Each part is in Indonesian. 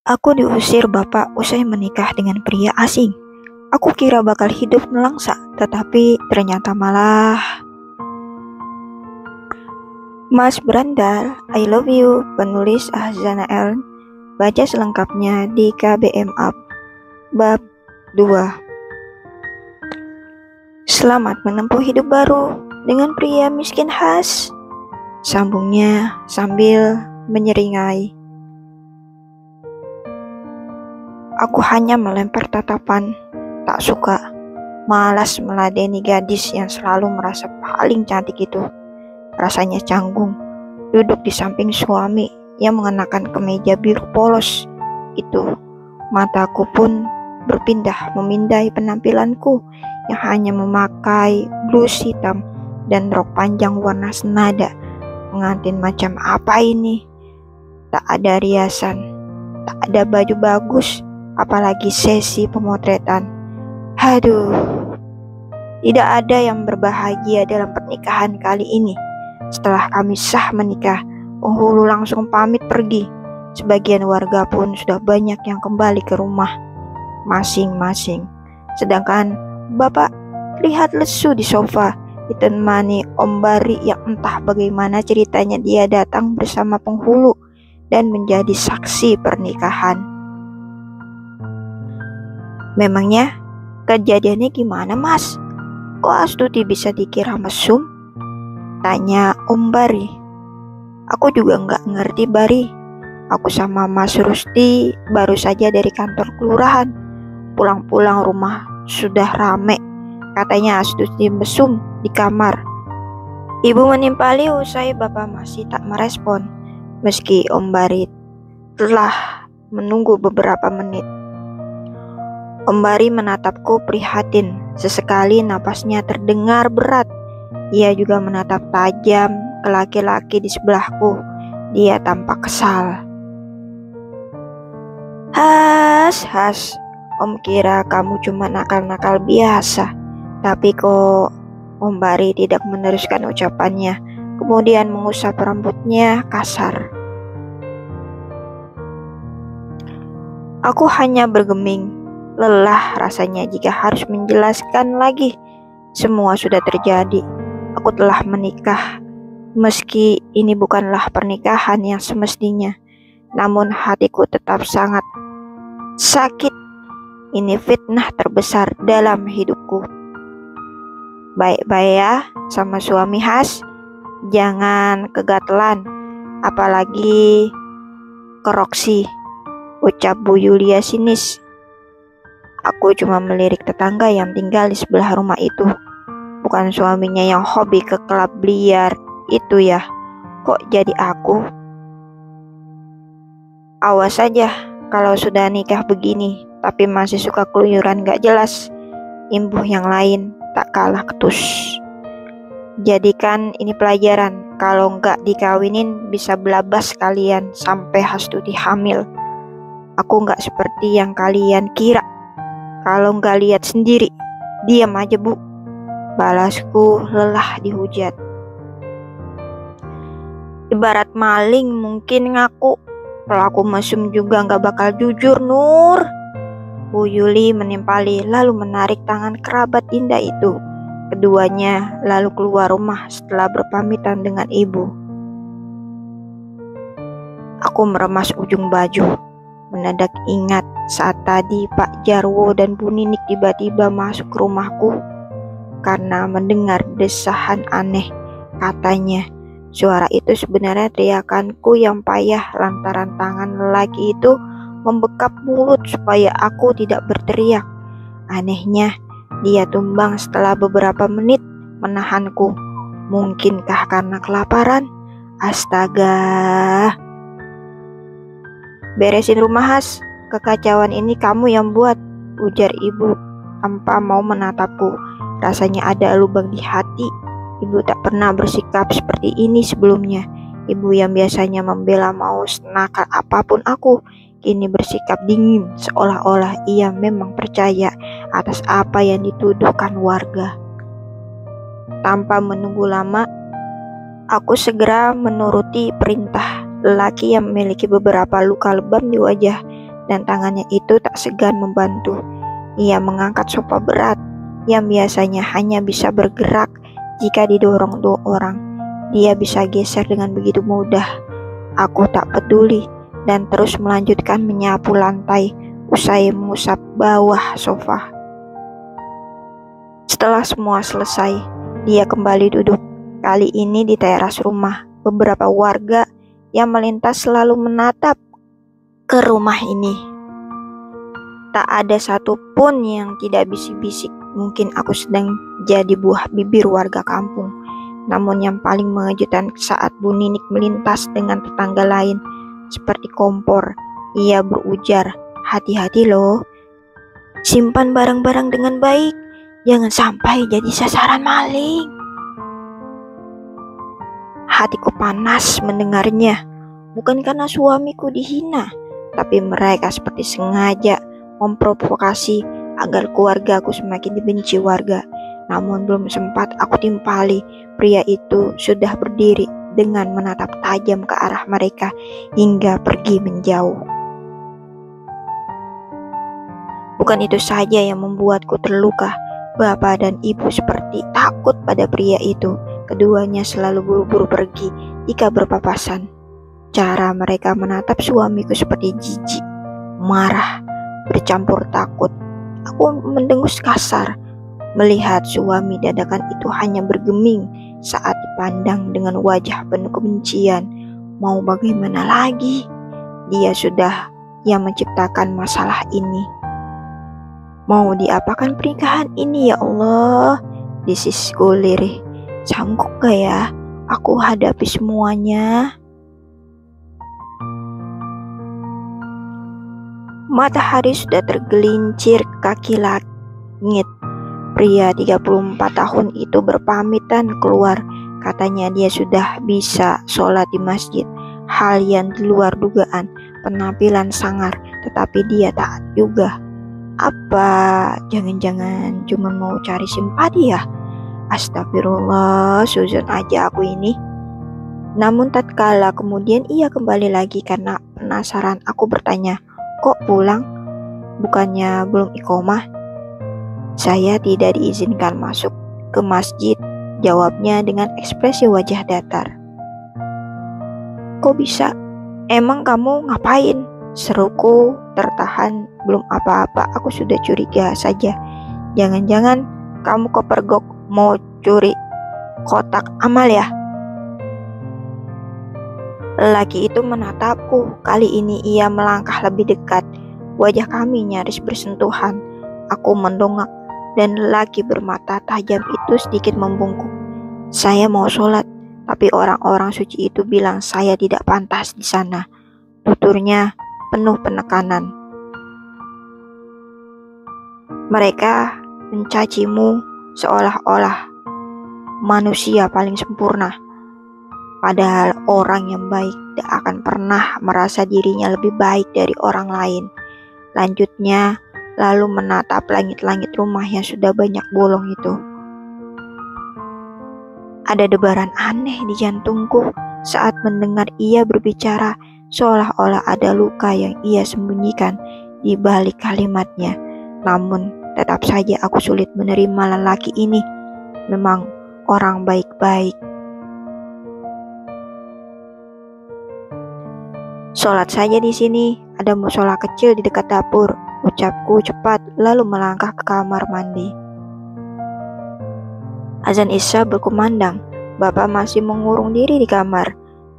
Aku diusir bapak usai menikah dengan pria asing. Aku kira bakal hidup nelangsa, tetapi ternyata malah... Mas Brandal, I love you, penulis Ahzana Ellen. Baca selengkapnya di KBM Up, bab 2. Selamat menempuh hidup baru dengan pria miskin khas, sambungnya sambil menyeringai. Aku hanya melempar tatapan, tak suka, malas meladeni gadis yang selalu merasa paling cantik itu. Rasanya canggung, duduk di samping suami yang mengenakan kemeja biru polos itu. Mataku pun berpindah memindai penampilanku yang hanya memakai blus hitam dan rok panjang warna senada. Pengantin macam apa ini? Tak ada riasan, tak ada baju bagus, apalagi sesi pemotretan. Aduh, tidak ada yang berbahagia dalam pernikahan kali ini. Setelah kami sah menikah, penghulu langsung pamit pergi. Sebagian warga pun sudah banyak yang kembali ke rumah masing-masing. Sedangkan bapak terlihat lesu di sofa, ditemani Om Bari yang entah bagaimana ceritanya dia datang bersama penghulu dan menjadi saksi pernikahan. Memangnya kejadiannya gimana, Mas? Kok Astuti bisa dikira mesum? Tanya Om Bari. Aku juga nggak ngerti, Bari. Aku sama Mas Rusti baru saja dari kantor kelurahan. Pulang-pulang rumah sudah rame. Katanya Astuti mesum di kamar. Ibu menimpali usai bapak masih tak merespon. Meski Om Bari telah menunggu beberapa menit. Om Bari menatapku prihatin. Sesekali napasnya terdengar berat. Ia juga menatap tajam ke laki-laki di sebelahku. Dia tampak kesal. Has, Om kira kamu cuma nakal-nakal biasa. Tapi kok Om Bari tidak meneruskan ucapannya. Kemudian mengusap rambutnya kasar. Aku hanya bergeming. Lelah rasanya jika harus menjelaskan lagi. Semua sudah terjadi. Aku telah menikah. Meski ini bukanlah pernikahan yang semestinya, namun hatiku tetap sangat sakit. Ini fitnah terbesar dalam hidupku. Baik-baik ya sama suami khas. Jangan kegatelan. Apalagi keroksi, ucap Bu Yulia sinis. Aku cuma melirik tetangga yang tinggal di sebelah rumah itu. Bukan suaminya yang hobi ke klub biliar itu ya. Kok jadi aku? Awas saja kalau sudah nikah begini, tapi masih suka keluyuran gak jelas. Imbuh yang lain tak kalah ketus. Jadikan ini pelajaran. Kalau gak dikawinin bisa belabas kalian sampai Astuti hamil. Aku gak seperti yang kalian kira. Kalau nggak lihat sendiri, diam aja, Bu. Balasku lelah dihujat. Ibarat maling mungkin ngaku. Pelaku mesum juga nggak bakal jujur, Nur. Bu Yuli menimpali lalu menarik tangan kerabat indah itu. Keduanya lalu keluar rumah setelah berpamitan dengan ibu. Aku meremas ujung baju. Mendadak ingat saat tadi Pak Jarwo dan Bu Ninik tiba-tiba masuk ke rumahku karena mendengar desahan aneh. Katanya suara itu sebenarnya teriakanku yang payah lantaran tangan lelaki itu membekap mulut supaya aku tidak berteriak. Anehnya dia tumbang setelah beberapa menit menahanku. Mungkinkah karena kelaparan? Astaga. Beresin rumah khas, kekacauan ini kamu yang buat, ujar ibu tanpa mau menatapku. Rasanya ada lubang di hati. Ibu tak pernah bersikap seperti ini sebelumnya. Ibu yang biasanya membela mau senakal apapun aku, kini bersikap dingin seolah-olah ia memang percaya atas apa yang dituduhkan warga. Tanpa menunggu lama, aku segera menuruti perintah. Lelaki yang memiliki beberapa luka lebam di wajah dan tangannya itu tak segan membantu. Ia mengangkat sofa berat yang biasanya hanya bisa bergerak jika didorong 2 orang. Dia bisa geser dengan begitu mudah. Aku tak peduli dan terus melanjutkan menyapu lantai usai mengusap bawah sofa. Setelah semua selesai, dia kembali duduk. Kali ini di teras rumah. Beberapa warga yang melintas selalu menatap ke rumah ini. Tak ada satupun yang tidak bisik-bisik. Mungkin aku sedang jadi buah bibir warga kampung. Namun yang paling mengejutkan saat Bu Ninik melintas dengan tetangga lain seperti kompor. Ia berujar, "Hati-hati loh. Simpan barang-barang dengan baik. Jangan sampai jadi sasaran maling." Hatiku panas mendengarnya. Bukan karena suamiku dihina, tapi mereka seperti sengaja memprovokasi agar keluargaku semakin dibenci warga. Namun belum sempat aku timpali, pria itu sudah berdiri dengan menatap tajam ke arah mereka hingga pergi menjauh. Bukan itu saja yang membuatku terluka. Bapak dan ibu seperti takut pada pria itu. Keduanya selalu buru-buru pergi jika berpapasan. Cara mereka menatap suamiku seperti jijik, marah, bercampur takut. Aku mendengus kasar melihat suami dadakan itu hanya bergeming saat dipandang dengan wajah penuh kebencian. Mau bagaimana lagi? Dia sudah yang menciptakan masalah ini. Mau diapakan pernikahan ini ya Allah? Desisku lirih. Sanggup gak ya aku hadapi semuanya? Matahari sudah tergelincir ke kaki langit. Pria 34 tahun itu berpamitan keluar. Katanya dia sudah bisa sholat di masjid. Hal yang di luar dugaan. Penampilan sangar, tetapi dia taat juga. Apa jangan-jangan cuma mau cari simpati ya? Astagfirullah, suzon aja aku ini. Namun tatkala kemudian ia kembali lagi karena penasaran, aku bertanya, "Kok pulang? Bukannya belum iqomah?" "Saya tidak diizinkan masuk ke masjid," jawabnya dengan ekspresi wajah datar. "Kok bisa? Emang kamu ngapain?" seruku tertahan. Belum apa-apa, aku sudah curiga saja. "Jangan-jangan kamu kepergok mau curi kotak amal ya?" Lelaki itu menatapku. Kali ini ia melangkah lebih dekat. Wajah kami nyaris bersentuhan. Aku mendongak dan lelaki bermata tajam itu sedikit membungkuk. "Saya mau sholat, tapi orang-orang suci itu bilang saya tidak pantas di sana," tuturnya penuh penekanan. "Mereka mencacimu seolah-olah manusia paling sempurna. Padahal orang yang baik tidak akan pernah merasa dirinya lebih baik dari orang lain." Lanjutnya, lalu menatap langit-langit rumah yang sudah banyak bolong itu. Ada debaran aneh di jantungku saat mendengar ia berbicara, seolah-olah ada luka yang ia sembunyikan di balik kalimatnya. Namun, tetap saja aku sulit menerima lelaki ini. Memang orang baik-baik. "Sholat saja di sini, ada musola kecil di dekat dapur," ucapku cepat lalu melangkah ke kamar mandi. Azan Isya berkumandang. Bapak masih mengurung diri di kamar.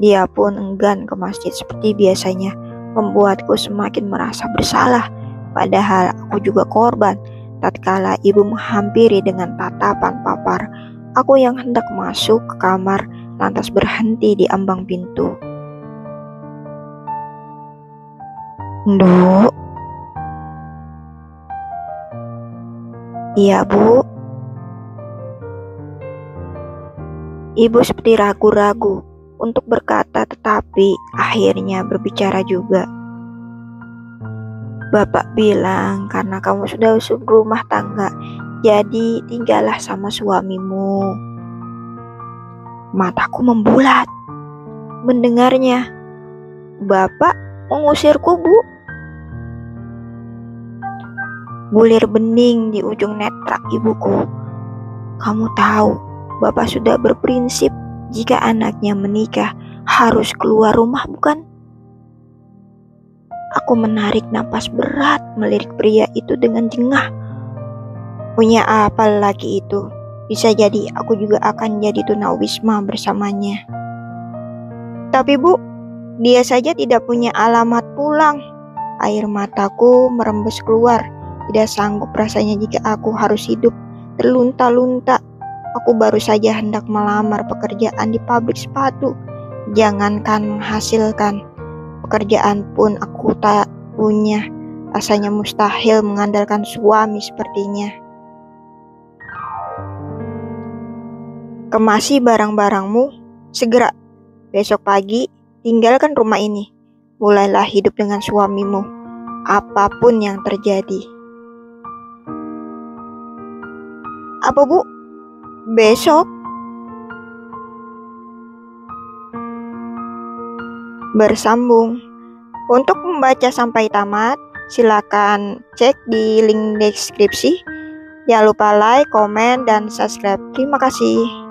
Dia pun enggan ke masjid seperti biasanya, membuatku semakin merasa bersalah. Padahal aku juga korban. Tatkala ibu menghampiri dengan tatapan papar, aku yang hendak masuk ke kamar lantas berhenti di ambang pintu. "Nduk." "Iya, Bu." Ibu seperti ragu-ragu untuk berkata, tetapi akhirnya berbicara juga. "Bapak bilang karena kamu sudah rumah tangga, jadi tinggallah sama suamimu." Mataku membulat mendengarnya. "Bapak mengusirku, Bu?" bulir bening di ujung netra ibuku. Kamu tahu, Bapak sudah berprinsip jika anaknya menikah harus keluar rumah, bukan? Aku menarik napas berat melirik pria itu dengan jengah. Punya apa lagi itu? Bisa jadi aku juga akan jadi tunawisma bersamanya. Tapi Bu, dia saja tidak punya alamat pulang. Air mataku merembes keluar. Tidak sanggup rasanya jika aku harus hidup terlunta-lunta. Aku baru saja hendak melamar pekerjaan di pabrik sepatu. Jangankan menghasilkan, pekerjaan pun aku tak punya. Rasanya mustahil mengandalkan suami sepertinya. Kemasi barang-barangmu, segera. Besok pagi, tinggalkan rumah ini. Mulailah hidup dengan suamimu, apapun yang terjadi. Apa Bu? Besok? Bersambung. Untuk membaca sampai tamat, silakan cek di link deskripsi. Jangan lupa like, komen, dan subscribe. Terima kasih.